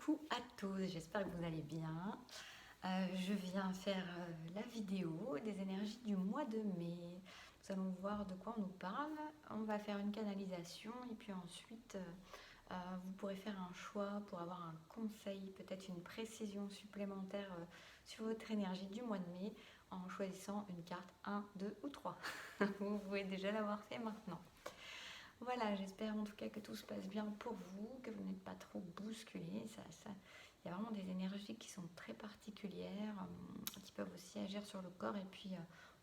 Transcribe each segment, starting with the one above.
Coucou à tous, j'espère que vous allez bien. Je viens faire la vidéo des énergies du mois de mai. Nous allons voir de quoi on nous parle. On va faire une canalisation et puis ensuite vous pourrez faire un choix pour avoir un conseil, peut-être une précision supplémentaire sur votre énergie du mois de mai en choisissant une carte 1, 2 ou 3. Vous pouvez déjà l'avoir fait maintenant. Voilà, j'espère en tout cas que tout se passe bien pour vous, que vous n'êtes pas trop bousculés. Il y a vraiment des énergies qui sont très particulières, qui peuvent aussi agir sur le corps. Et puis,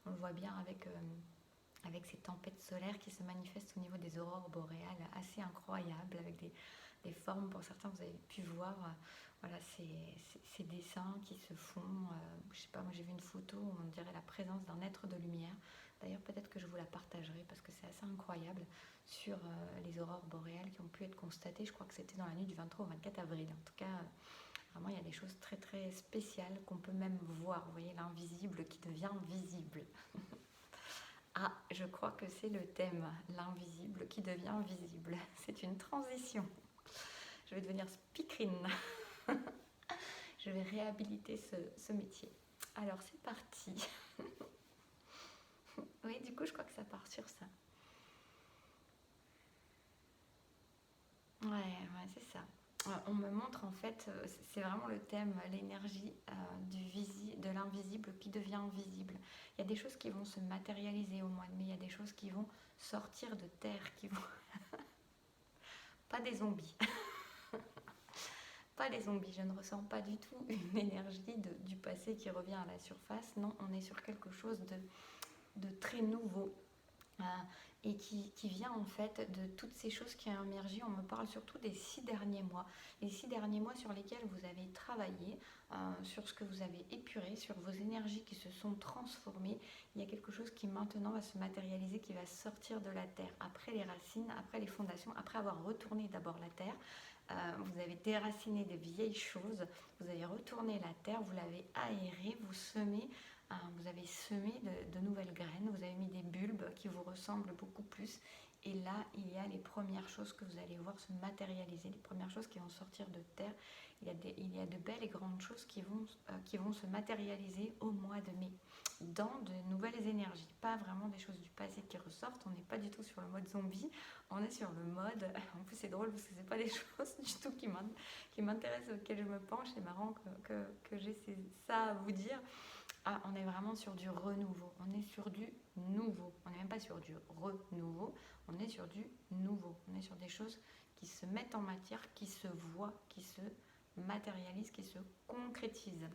on le voit bien avec ces tempêtes solaires qui se manifestent au niveau des aurores boréales, assez incroyables, avec des formes, pour certains, vous avez pu voir, voilà, ces dessins qui se font. Je sais pas, moi j'ai vu une photo où on dirait la présence d'un être de lumière. D'ailleurs, peut-être que je vous la partagerai parce que c'est assez incroyable sur les aurores boréales qui ont pu être constatées. Je crois que c'était dans la nuit du 23 au 24 avril. En tout cas, vraiment, il y a des choses très très spéciales qu'on peut même voir. Vous voyez, l'invisible qui devient visible. Ah, je crois que c'est le thème, l'invisible qui devient visible. C'est une transition. Je vais devenir speakerine. Je vais réhabiliter ce métier. Alors, c'est parti. Oui, du coup, je crois que ça part sur ça. Ouais, c'est ça. On me montre en fait, c'est vraiment le thème, l'énergie de l'invisible qui devient visible. Il y a des choses qui vont se matérialiser au mois de mai, il y a des choses qui vont sortir de terre, qui vont... Pas des zombies. Pas les zombies, je ne ressens pas du tout une énergie du passé qui revient à la surface. Non, on est sur quelque chose de très nouveau. Et qui vient en fait de toutes ces choses qui ont émergé. On me parle surtout des 6 derniers mois. Les 6 derniers mois sur lesquels vous avez travaillé, sur ce que vous avez épuré, sur vos énergies qui se sont transformées. Il y a quelque chose qui maintenant va se matérialiser, qui va sortir de la terre. Après les racines, après les fondations, après avoir retourné d'abord la terre, vous avez déraciné des vieilles choses, vous avez retourné la terre, vous l'avez aérée, vous avez semé de nouvelles graines, vous avez mis des bulbes qui vous ressemblent beaucoup plus. Et là, il y a les premières choses que vous allez voir se matérialiser, les premières choses qui vont sortir de terre. Il y a de belles et grandes choses qui vont se matérialiser au mois de mai, dans de nouvelles énergies. Pas vraiment des choses du passé qui ressortent, on n'est pas du tout sur le mode zombie, on est sur le mode... En plus, c'est drôle parce que c'est pas des choses du tout qui m'intéressent, auxquelles je me penche. C'est marrant que j'ai ça à vous dire. Ah, on est vraiment sur du renouveau, on est sur du nouveau, on n'est même pas sur du renouveau, on est sur du nouveau, on est sur des choses qui se mettent en matière, qui se voient, qui se matérialisent, qui se concrétisent.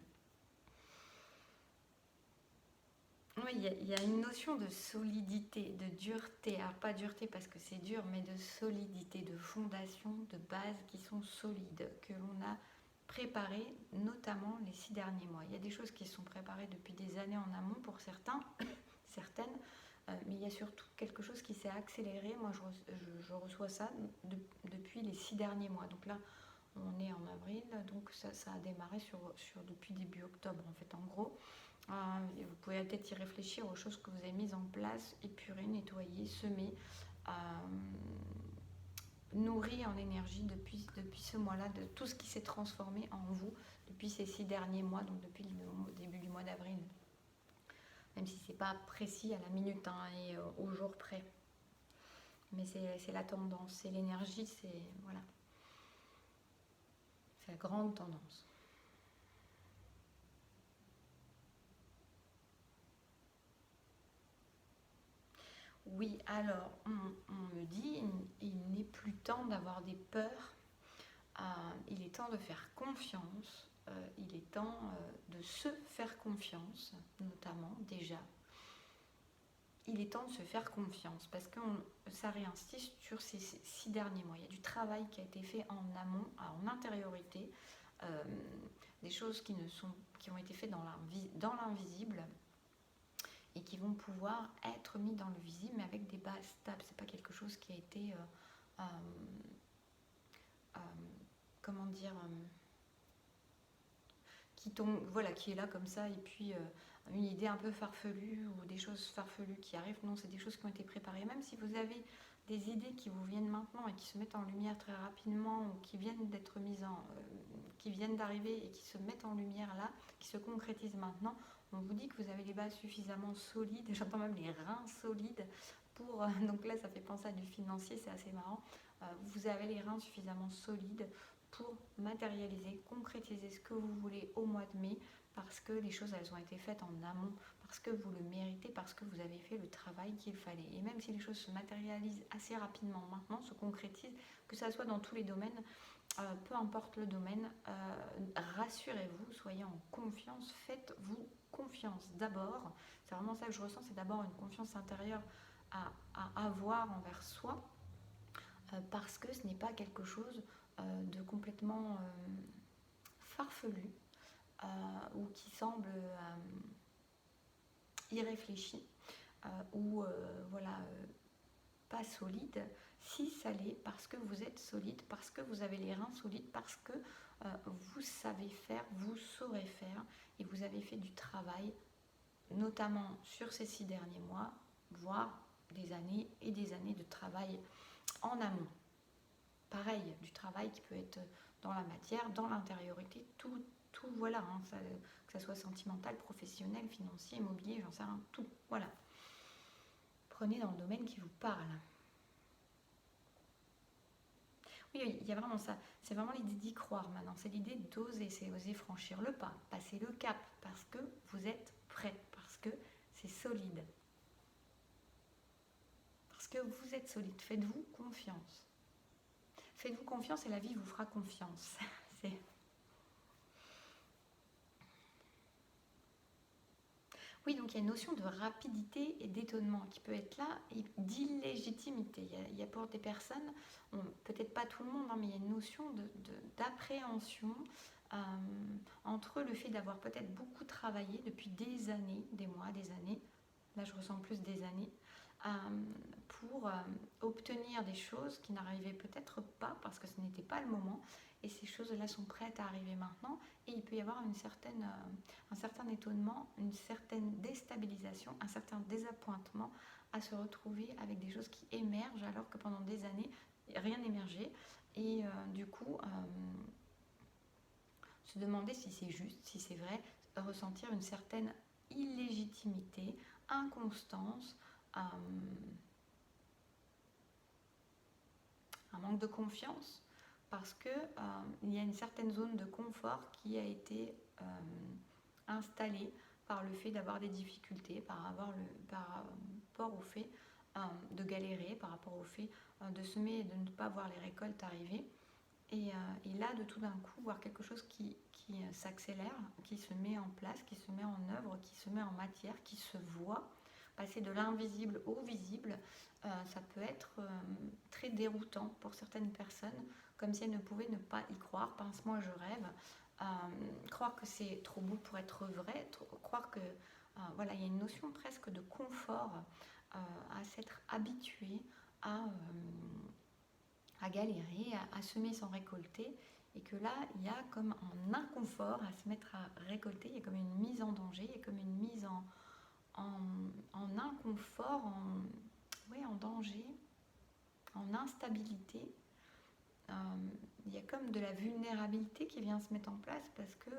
Oui, il y a une notion de solidité, de dureté, alors pas dureté parce que c'est dur, mais de solidité, de fondation, de base qui sont solides, que l'on a préparées, notamment les 6 derniers mois. Il y a des choses qui sont préparées depuis des années en amont pour certains, certaines, mais il y a surtout quelque chose qui s'est accéléré. Moi, je reçois ça depuis les 6 derniers mois. Donc là, on est en avril, donc ça a démarré depuis début octobre, en fait, en gros. Vous pouvez peut-être y réfléchir aux choses que vous avez mises en place, épurer, nettoyer, semer, nourrir en énergie depuis ce mois-là, de tout ce qui s'est transformé en vous depuis ces 6 derniers mois, donc depuis le début du mois d'avril. Même si c'est pas précis à la minute et au jour près. Mais c'est la tendance, c'est l'énergie, c'est voilà. C'est la grande tendance. Oui, alors on me dit il n'est plus temps d'avoir des peurs, il est temps de faire confiance, il est temps de se faire confiance, notamment déjà. Il est temps de se faire confiance parce que ça réinsiste sur ces 6 derniers mois. Il y a du travail qui a été fait en amont, en intériorité, des choses qui ont été faites dans l'invisible et qui vont pouvoir être mis dans le visible, mais avec des bases stables. C'est pas quelque chose qui a été, comment dire, qui tombe, voilà, qui est là comme ça, et puis une idée un peu farfelue ou des choses farfelues qui arrivent. Non, c'est des choses qui ont été préparées. Même si vous avez des idées qui vous viennent maintenant et qui se mettent en lumière très rapidement ou qui viennent d'être mises qui viennent d'arriver et qui se mettent en lumière là, qui se concrétisent maintenant, on vous dit que vous avez les bases suffisamment solides, j'entends même les reins solides pour... donc là, ça fait penser à du financier, c'est assez marrant. Vous avez les reins suffisamment solides pour matérialiser, concrétiser ce que vous voulez au mois de mai, parce que les choses, elles ont été faites en amont, parce que vous le méritez, parce que vous avez fait le travail qu'il fallait. Et même si les choses se matérialisent assez rapidement maintenant, se concrétisent, que ça soit dans tous les domaines, peu importe le domaine, rassurez-vous, soyez en confiance, faites-vous confiance d'abord. C'est vraiment ça que je ressens, c'est d'abord une confiance intérieure à avoir envers soi, parce que ce n'est pas quelque chose de complètement farfelu ou qui semble irréfléchi ou voilà, pas solide. Si ça l'est, parce que vous êtes solide, parce que vous avez les reins solides, parce que vous savez faire, vous saurez faire, et vous avez fait du travail, notamment sur ces 6 derniers mois, voire des années et des années de travail en amont. Pareil, du travail qui peut être dans la matière, dans l'intériorité, tout voilà, hein, que ça soit sentimental, professionnel, financier, immobilier, j'en sais rien, tout, voilà. Prenez dans le domaine qui vous parle. Oui, il y a vraiment ça. C'est vraiment l'idée d'y croire maintenant. C'est l'idée d'oser, c'est oser franchir le pas, passer le cap, parce que vous êtes prêt, parce que c'est solide. Parce que vous êtes solide. Faites-vous confiance. Faites-vous confiance et la vie vous fera confiance. C'est... Oui, donc il y a une notion de rapidité et d'étonnement qui peut être là, et d'illégitimité. Il y a pour des personnes, peut-être pas tout le monde, hein, mais il y a une notion d'appréhension entre le fait d'avoir peut-être beaucoup travaillé depuis des années, des mois, des années, là je ressens plus des années, pour obtenir des choses qui n'arrivaient peut-être pas parce que ce n'était pas le moment, et ces choses-là sont prêtes à arriver maintenant, et il peut y avoir un certain étonnement, une certaine déstabilisation, un certain désappointement à se retrouver avec des choses qui émergent alors que pendant des années rien n'émergeait, et du coup se demander si c'est juste, si c'est vrai, ressentir une certaine illégitimité, inconstance, un manque de confiance, parce que il y a une certaine zone de confort qui a été installée par le fait d'avoir des difficultés, par rapport au fait de galérer, par rapport au fait de semer et de ne pas voir les récoltes arriver. Et là, de tout d'un coup, voir quelque chose qui s'accélère, qui se met en place, qui se met en œuvre, qui se met en matière, qui se voit, passer de l'invisible au visible, ça peut être très déroutant pour certaines personnes, comme si elles ne pouvaient ne pas y croire. Pince-moi, je rêve. Croire que c'est trop beau pour être vrai, croire que voilà, il y a une notion presque de confort à s'être habitué à galérer, à semer sans récolter, et que là, il y a comme un inconfort à se mettre à récolter, il y a comme une mise en danger, il y a comme une mise en inconfort, en danger, en instabilité. Il y a comme de la vulnérabilité qui vient se mettre en place parce que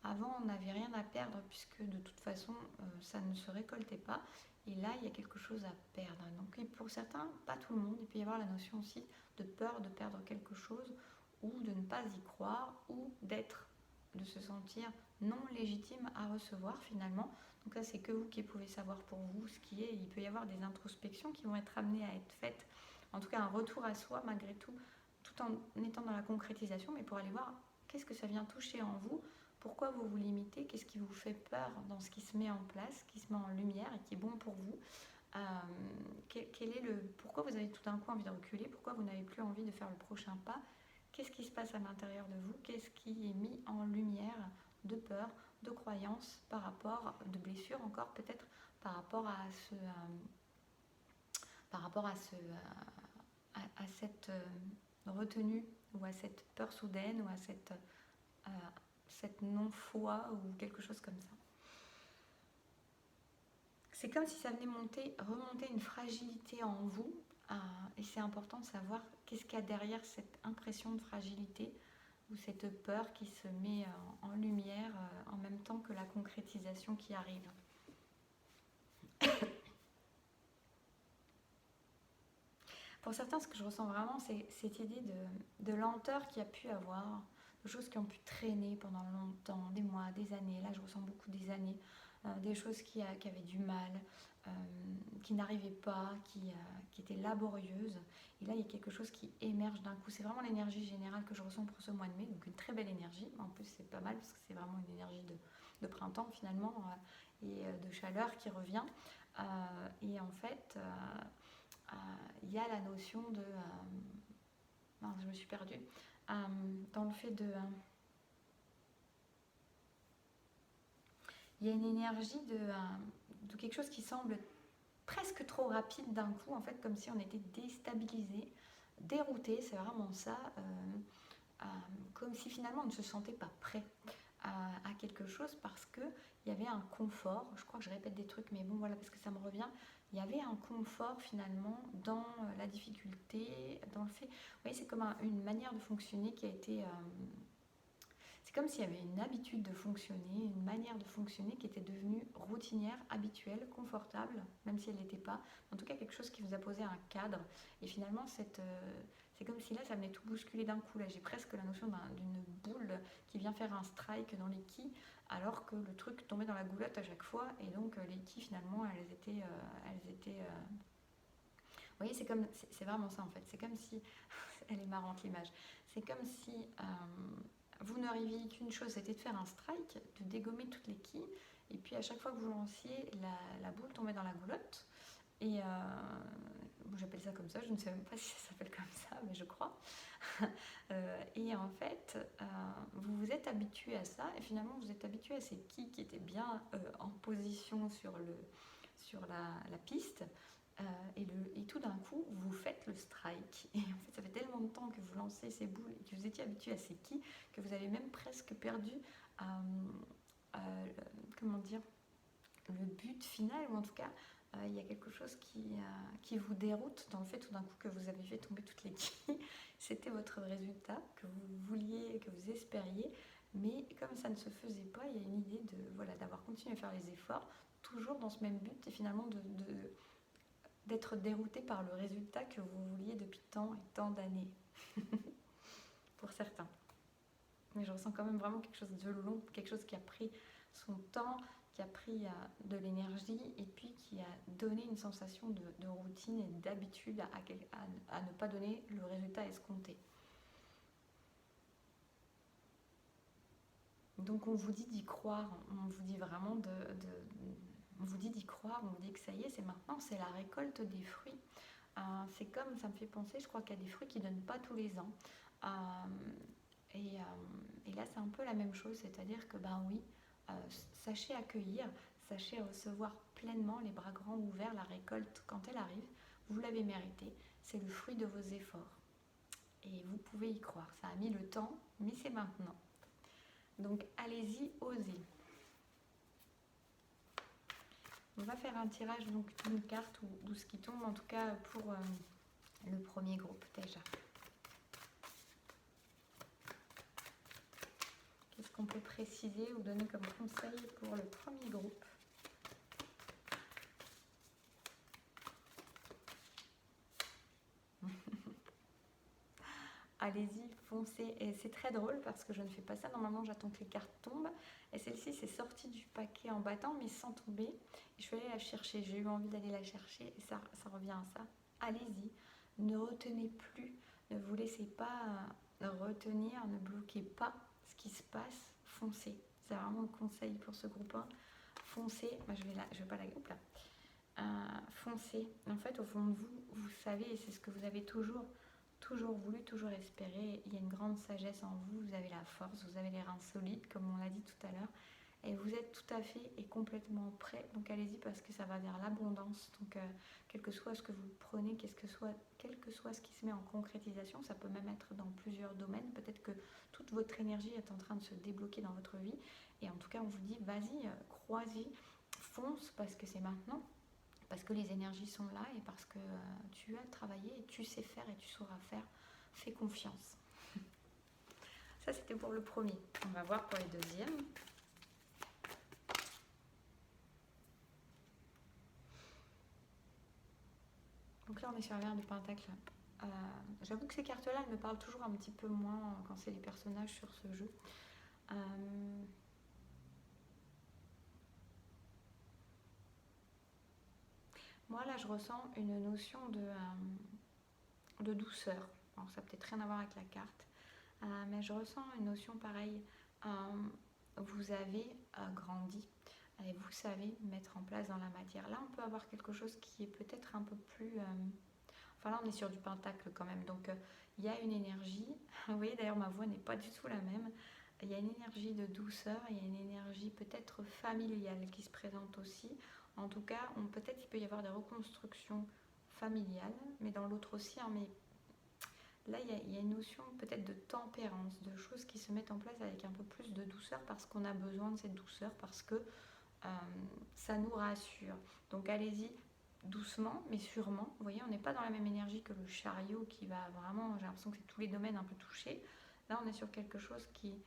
avant on n'avait rien à perdre puisque de toute façon ça ne se récoltait pas, et là il y a quelque chose à perdre. Donc pour certains, pas tout le monde, il peut y avoir la notion aussi de peur de perdre quelque chose, ou de ne pas y croire, ou de se sentir non légitime à recevoir finalement. Donc ça, c'est que vous qui pouvez savoir pour vous ce qui est. Il peut y avoir des introspections qui vont être amenées à être faites, en tout cas un retour à soi malgré tout en étant dans la concrétisation, mais pour aller voir qu'est-ce que ça vient toucher en vous, pourquoi vous vous limitez, qu'est-ce qui vous fait peur dans ce qui se met en place, qui se met en lumière et qui est bon pour vous. Pourquoi vous avez tout d'un coup envie de reculer, pourquoi vous n'avez plus envie de faire le prochain pas, qu'est-ce qui se passe à l'intérieur de vous, qu'est-ce qui est mis en lumière de peur, de croyances, par rapport, de blessures encore peut-être, par rapport à cette retenue, ou à cette peur soudaine, ou à cette non-foi, ou quelque chose comme ça. C'est comme si ça venait remonter une fragilité en vous, et c'est important de savoir qu'est-ce qu'il y a derrière cette impression de fragilité, ou cette peur qui se met en lumière en même temps que la concrétisation qui arrive. Pour certains, ce que je ressens vraiment, c'est cette idée de lenteur qu'il y a pu avoir, de choses qui ont pu traîner pendant longtemps, des mois, des années. Là, je ressens beaucoup des années, des choses qui avaient du mal, qui n'arrivaient pas, qui étaient laborieuses. Et là, il y a quelque chose qui émerge d'un coup. C'est vraiment l'énergie générale que je ressens pour ce mois de mai, donc une très belle énergie. En plus, c'est pas mal parce que c'est vraiment une énergie de printemps finalement, et de chaleur qui revient. Et en fait, il y a la notion de... non, je me suis perdue. Dans le fait de... il y a une énergie de quelque chose qui semble presque trop rapide d'un coup, en fait, comme si on était déstabilisé, dérouté, c'est vraiment ça, comme si finalement on ne se sentait pas prêt à quelque chose parce qu'il y avait un confort. Je crois que je répète des trucs, mais bon, voilà, parce que ça me revient. Il y avait un confort finalement dans la difficulté, dans le fait... Vous voyez, c'est comme une manière de fonctionner qui a été... c'est comme s'il y avait une habitude de fonctionner, une manière de fonctionner qui était devenue routinière, habituelle, confortable, même si elle n'était pas. En tout cas, quelque chose qui vous a posé un cadre. Et finalement, c'est comme si là, ça venait tout bousculer d'un coup. Là, j'ai presque la notion d'une boule qui vient faire un strike dans les quilles, alors que le truc tombait dans la goulotte à chaque fois. Et donc, les quilles, finalement, elles étaient vous voyez, c'est vraiment ça en fait. C'est comme si, elle est marrante l'image. C'est comme si vous n'arriviez qu'une chose, c'était de faire un strike, de dégommer toutes les quilles, et puis à chaque fois que vous lanciez, la boule tombait dans la goulotte. Et bon, j'appelle ça comme ça, je ne sais même pas si ça s'appelle comme ça, mais je crois. Et en fait, vous vous êtes habitué à ça, et finalement vous êtes habitué à ces quilles qui étaient bien en position sur la piste. Et tout d'un coup, vous faites le strike. Et en fait, ça fait tellement de temps que vous lancez ces boules et que vous étiez habitué à ces quilles que vous avez même presque perdu, comment dire, le but final, ou en tout cas, il y a quelque chose qui vous déroute dans le fait tout d'un coup que vous avez fait tomber toutes les quilles. C'était votre résultat que vous vouliez, que vous espériez, mais comme ça ne se faisait pas, il y a une idée d'avoir continué à faire les efforts, toujours dans ce même but, et finalement d'être dérouté par le résultat que vous vouliez depuis tant et tant d'années, pour certains. Mais je ressens quand même vraiment quelque chose de long, quelque chose qui a pris son temps, qui a pris de l'énergie, et puis qui a donné une sensation de routine et d'habitude à ne pas donner le résultat escompté. Donc on vous dit d'y croire, on vous dit vraiment on vous dit d'y croire, on vous dit que ça y est, c'est maintenant, c'est la récolte des fruits. C'est comme, ça me fait penser, je crois qu'il y a des fruits qui ne donnent pas tous les ans. Et là, c'est un peu la même chose, c'est-à-dire que, ben oui, sachez accueillir, sachez recevoir pleinement, les bras grands ouverts, la récolte quand elle arrive. Vous l'avez méritée, c'est le fruit de vos efforts. Et vous pouvez y croire, ça a mis le temps, mais c'est maintenant. Donc allez-y, osez. On va faire un tirage donc d'une carte ou ce qui tombe, en tout cas pour le premier groupe déjà. Qu'est-ce qu'on peut préciser ou donner comme conseil pour le premier groupe? Allez-y, foncez. Et c'est très drôle parce que je ne fais pas ça. Normalement, j'attends que les cartes tombent. Et celle-ci, c'est sorti du paquet en battant, mais sans tomber. Et je suis allée la chercher. J'ai eu envie d'aller la chercher. Et ça revient à ça. Allez-y. Ne retenez plus. Ne vous laissez pas retenir. Ne bloquez pas ce qui se passe. Foncez. C'est vraiment le conseil pour ce groupe 1. Foncez. Moi, je vais pas la... Oups là. Foncez. En fait, au fond de vous, vous savez, et c'est ce que vous avez toujours voulu, toujours espéré. Il y a une grande sagesse en vous, vous avez la force, vous avez les reins solides, comme on l'a dit tout à l'heure, et vous êtes tout à fait et complètement prêt. Donc allez-y parce que ça va vers l'abondance. Donc quel que soit ce que vous prenez, quel que soit ce qui se met en concrétisation, ça peut même être dans plusieurs domaines. Peut-être que toute votre énergie est en train de se débloquer dans votre vie. Et en tout cas, on vous dit, vas-y, crois-y, fonce parce que c'est maintenant. Parce que les énergies sont là et parce que tu as travaillé et tu sais faire et tu sauras faire. Fais confiance. Ça, c'était pour le premier. On va voir pour les deuxièmes. Donc là, on est sur la Reine de Pentacle. J'avoue que ces cartes-là, elles me parlent toujours un petit peu moins quand c'est les personnages sur ce jeu. Moi, là, je ressens une notion de douceur. Alors, ça n'a peut-être rien à voir avec la carte, mais je ressens une notion pareille. Vous avez grandi et vous savez mettre en place dans la matière. Là, on peut avoir quelque chose qui est peut-être un peu plus... Enfin, là, on est sur du pentacle quand même. Donc, il y a une énergie. Vous voyez, d'ailleurs, ma voix n'est pas du tout la même. Il y a une énergie de douceur, il y a une énergie peut-être familiale qui se présente aussi. En tout cas, peut-être qu'il peut y avoir des reconstructions familiales, mais dans l'autre aussi. Hein, mais là, il y a une notion peut-être de tempérance, de choses qui se mettent en place avec un peu plus de douceur parce qu'on a besoin de cette douceur, parce que ça nous rassure. Donc allez-y doucement, mais sûrement. Vous voyez, on n'est pas dans la même énergie que le chariot qui va vraiment, j'ai l'impression que c'est tous les domaines un peu touchés. Là, on est sur quelque chose qui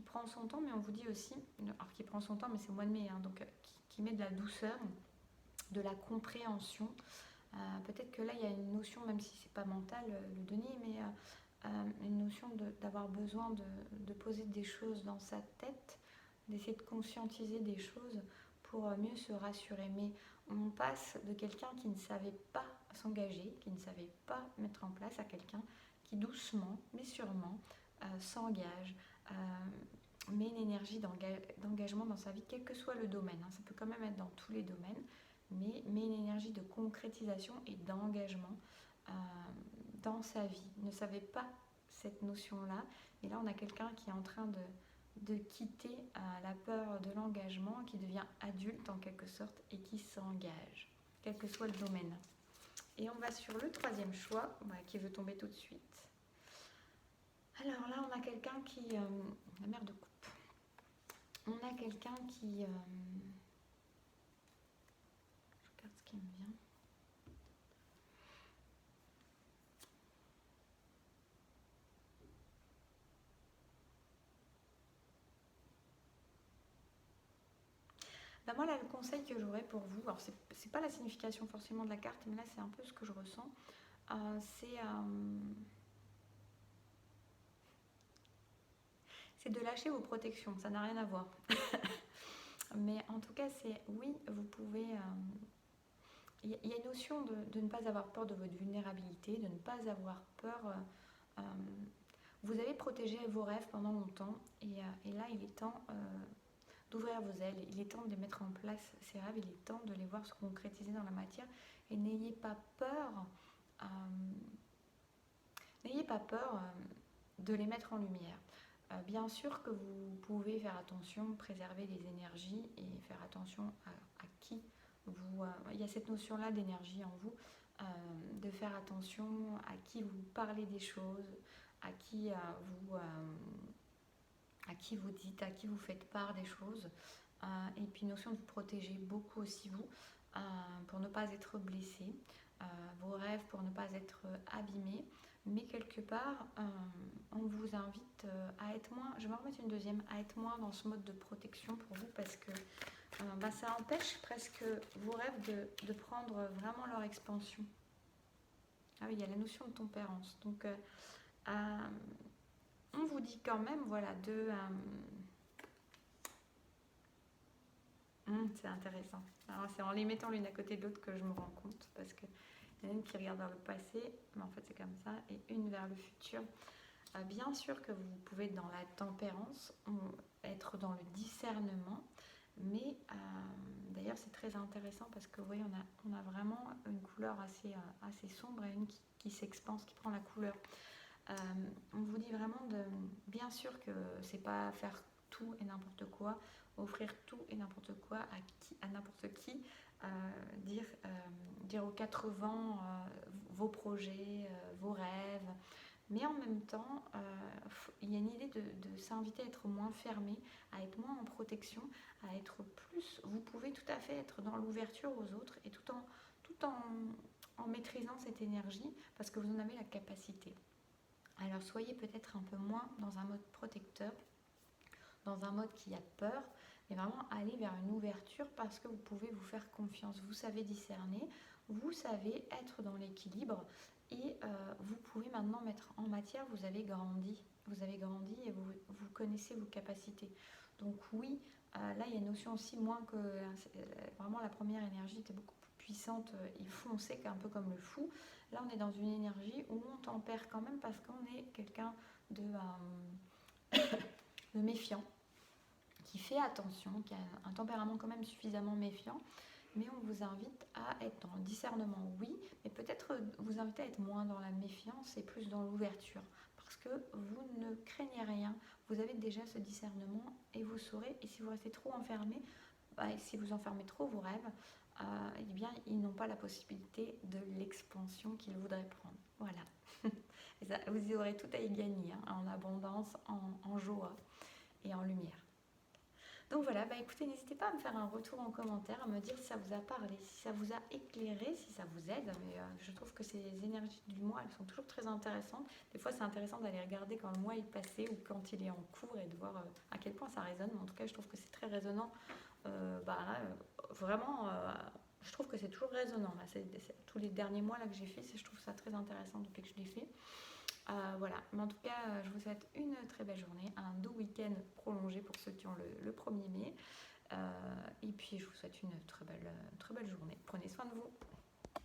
prend son temps, mais on vous dit aussi, alors qui prend son temps, mais c'est au mois de mai, hein, donc qui met de la douceur, de la compréhension. Peut-être que là, il y a une notion, même si c'est pas mental, le Denis, mais une notion d'avoir besoin de poser des choses dans sa tête, d'essayer de conscientiser des choses pour mieux se rassurer. Mais on passe de quelqu'un qui ne savait pas s'engager, qui ne savait pas mettre en place, à quelqu'un qui doucement, mais sûrement, s'engage, met une énergie d'engagement dans sa vie, quel que soit le domaine. Hein. Ça peut quand même être dans tous les domaines, mais une énergie de concrétisation et d'engagement dans sa vie. Ne savait pas cette notion-là, et là on a quelqu'un qui est en train de quitter la peur de l'engagement, qui devient adulte en quelque sorte et qui s'engage, quel que soit le domaine. Et on va sur le troisième choix, qui veut tomber tout de suite. Alors là, on a quelqu'un qui... la mère de coupe. On a quelqu'un qui... je regarde ce qui me vient. Ben moi, là, le conseil que j'aurais pour vous, alors c'est pas la signification forcément de la carte, mais là, c'est un peu ce que je ressens. C'est de lâcher vos protections, ça n'a rien à voir. Mais en tout cas, c'est oui, vous pouvez... Il y a une notion de ne pas avoir peur de votre vulnérabilité, de ne pas avoir peur... vous avez protégé vos rêves pendant longtemps, et là, il est temps d'ouvrir vos ailes, il est temps de les mettre en place, ces rêves, il est temps de les voir se concrétiser dans la matière, et n'ayez pas peur... n'ayez pas peur de les mettre en lumière. Bien sûr que vous pouvez faire attention, préserver les énergies et faire attention à qui vous... il y a cette notion-là d'énergie en vous, de faire attention à qui vous parlez des choses, à qui vous dites, à qui vous faites part des choses. Et puis notion de vous protéger beaucoup aussi vous, pour ne pas être blessé, vos rêves pour ne pas être abîmés. Mais quelque part, on vous invite à être moins, je vais en remettre une deuxième, à être moins dans ce mode de protection pour vous, parce que ça empêche presque vos rêves de prendre vraiment leur expansion. Ah oui, il y a la notion de tempérance. Donc, on vous dit quand même, voilà, c'est intéressant. Alors, c'est en les mettant l'une à côté de l'autre que je me rends compte, parce que il y en a une qui regarde vers le passé, mais en fait c'est comme ça, et une vers le futur. Bien sûr que vous pouvez être dans la tempérance, être dans le discernement, mais d'ailleurs c'est très intéressant parce que vous voyez, on a vraiment une couleur assez sombre et une qui s'expanse, qui prend la couleur. On vous dit vraiment bien sûr que c'est pas faire tout et n'importe quoi, offrir tout et n'importe quoi à n'importe qui, dire aux quatre vents vos projets, vos rêves, mais en même temps, il y a une idée de s'inviter à être moins fermé, à être moins en protection, à être plus... Vous pouvez tout à fait être dans l'ouverture aux autres et tout en maîtrisant cette énergie, parce que vous en avez la capacité. Alors soyez peut-être un peu moins dans un mode protecteur, dans un mode qui a peur, mais vraiment aller vers une ouverture parce que vous pouvez vous faire confiance. Vous savez discerner, vous savez être dans l'équilibre et vous pouvez maintenant mettre en matière, vous avez grandi et vous connaissez vos capacités. Donc oui, là il y a une notion aussi moins que vraiment la première énergie était beaucoup plus puissante et foncée un peu comme le fou. Là on est dans une énergie où on tempère quand même parce qu'on est quelqu'un de méfiant, qui fait attention, qui a un tempérament quand même suffisamment méfiant, mais on vous invite à être dans le discernement, oui, mais peut-être vous inviter à être moins dans la méfiance et plus dans l'ouverture, parce que vous ne craignez rien, vous avez déjà ce discernement et vous saurez, et si vous restez trop enfermé, si vous enfermez trop vos rêves, eh bien ils n'ont pas la possibilité de l'expansion qu'ils voudraient prendre. Voilà. Et ça, vous aurez tout à y gagner, hein, en abondance, en joie et en lumière. Donc voilà, écoutez, n'hésitez pas à me faire un retour en commentaire, à me dire si ça vous a parlé, si ça vous a éclairé, si ça vous aide. Mais je trouve que ces énergies du mois, elles sont toujours très intéressantes. Des fois, c'est intéressant d'aller regarder quand le mois est passé ou quand il est en cours et de voir à quel point ça résonne. Mais en tout cas, je trouve que c'est très résonnant. Vraiment, je trouve que c'est toujours résonnant. Là, tous les derniers mois là, que j'ai fait, je trouve ça très intéressant depuis que je l'ai fait. Voilà, mais en tout cas, je vous souhaite une très belle journée, un doux week-end prolongé pour ceux qui ont le 1er mai. Et puis, je vous souhaite une très belle journée. Prenez soin de vous.